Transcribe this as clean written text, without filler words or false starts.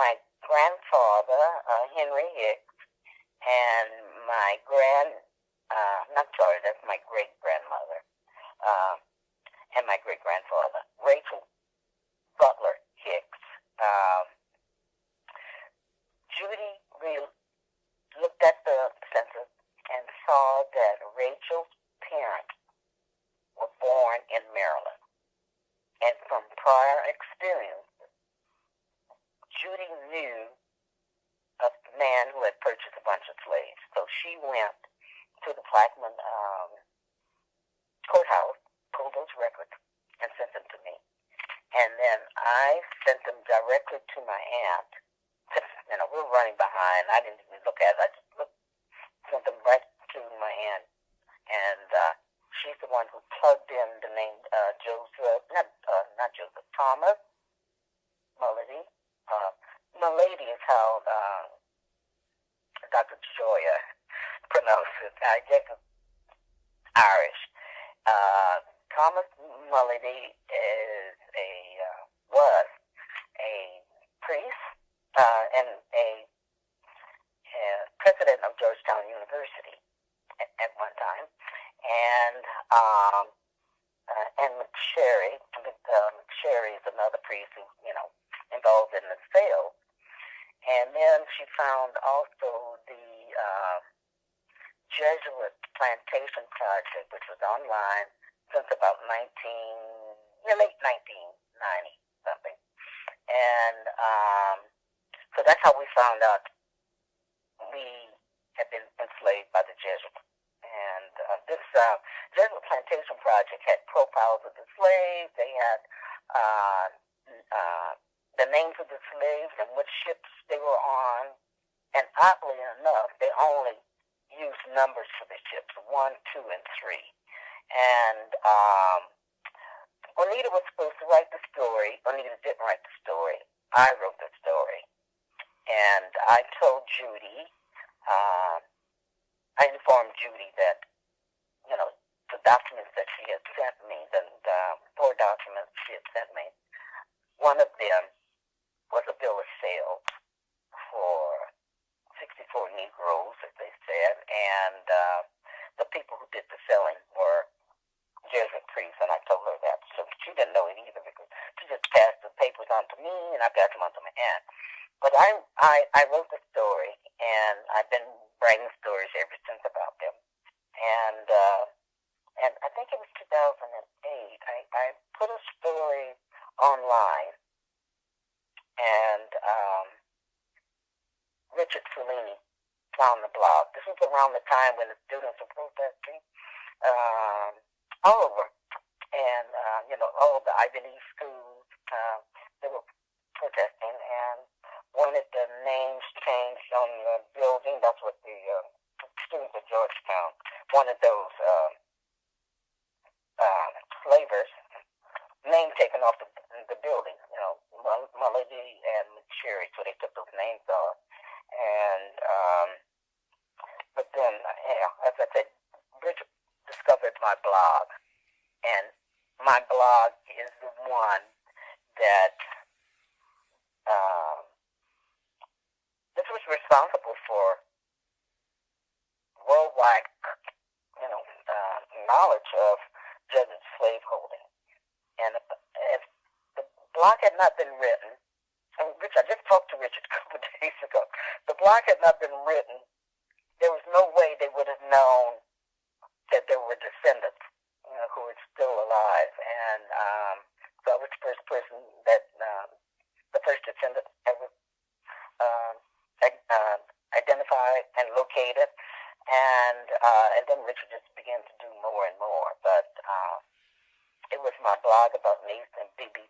my grandfather, Henry Hicks, and that's my great-grandmother, uh, and my great-grandfather, Rachel Butler Hicks. Judy looked at the census and saw that Rachel's parents were born in Maryland. And from prior experience, Judy knew a man who had purchased a bunch of slaves. So she went to the Plaquemine courthouse, pulled those records, and sent them to me. And then I sent them directly to my aunt. We were running behind. I didn't even look at it. I just sent them right to my aunt. And she's the one who plugged in the name Thomas Mulledy. Mulledy is how Dr. Joya pronounced it. I guess it's Irish. Thomas Mulledy was a priest and a president of Georgetown University at one time, and McSherry is another priest who involved in the sale. And then she found also the Jesuit Plantation Project, which was online since about late 1990 something. And so that's how we found out we had been enslaved by the Jesuits. And this Jesuit Plantation Project had profiles of the slaves. They had the names of the slaves and what ships they were on. And oddly enough, they only used numbers for the ships, 1, 2, and 3. And Juanita was supposed to write the story. Juanita didn't write the story. I wrote the story. And I told Judy, I informed Judy that, the documents that she had sent me, the 4 documents she had sent me, one of them was a bill of sale for 64 Negroes, as they said, and the people who did the selling were Jesuit priests, and I told her that. So she didn't know it either because she just passed the papers on to me, and I passed them on to my aunt. But I wrote the story, and I've been writing stories ever since about them. And I think it was 2008. I put a story online, and Richard Cellini found the blog. This was around the time when the students were protesting all over. And, all the Ivy League schools, they were protesting and wanted the names changed on the building. That's what the students at Georgetown wanted those slavers' name taken off the building, Mulledy and McSherry, so they took those names off. And, but then, as I said, Bridget discovered my blog, and my blog is the one that this was responsible for worldwide, knowledge of Jesuit slaveholding. And if the blog had not been written, which I just talked to Richard a couple of days ago, the blog had not been written, there was no way they would have known that there were descendants, who were still alive. And so I was the first person that, the first descendant ever identified and located. And then Richard just began to do more and more. But it was my blog about Nathan Bibi